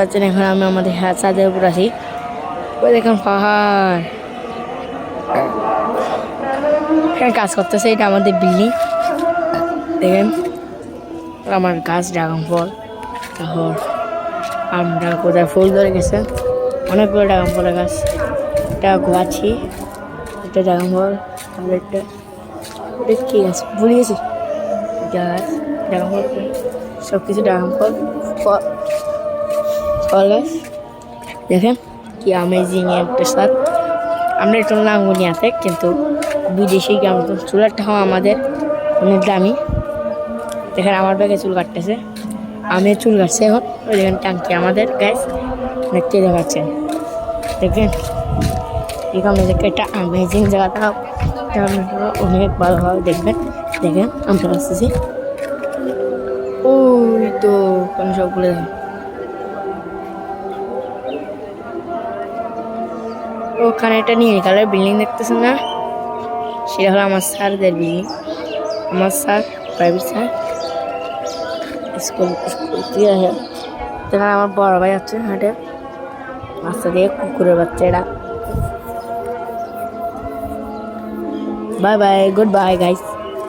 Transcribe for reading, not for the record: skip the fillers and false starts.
পাচ্ছেন এখন আমি আমাদের ছাদের উপর আছি। ওই দেখুন পাহাড়, এখানে কাজ করতেছে। এটা আমাদের বিল্ডিং। দেখেন আমার গাছ ড্রাগন ফল, তারপর আমরা কোথায় ফুল ধরে গেছে, অনেকগুলো ড্রাগন ফলের গাছ। এটা গোয়াছি, এটা ড্রাগন ফল, তারপরে একটা কি গাছ ভুলে গেছি, গাছ ড্রাগন ফল, সব কিছু ড্রাগন ফল ফল গাছ। দেখেন কি অ্যামেজিং একটা স্বাদ। আমরা একটু লাঙ্গুনিয়াতে, কিন্তু বিদেশি চুলাটাও আমাদের অনেক দামি। দেখেন আমার ব্যাগে চুল কাটতেছে, আমি চুল কাটছি এখন। ওই দেখেন টাঙ্কি আমাদের গ্যাস দেখতে পাচ্ছেন। দেখেন এখানে দেখে একটা অ্যামেজিং জায়গাটা অনেক ভালোভাবে দেখবেন। দেখেন আমরা আসতেছি, ওই তো কোন সবগুলো দেখেন। ওখানে একটা নীল কালার বিল্ডিং দেখতেছেন না, সেটা হলো আমার স্যারদের বিল্ডিং। আমার স্যার প্রাইভেট স্যার, স্কুল আমার বড় ভাই আছে হাটে রাস্তা দিয়ে, কুকুরের বাচ্চা এরা। Bye bye, good bye guys.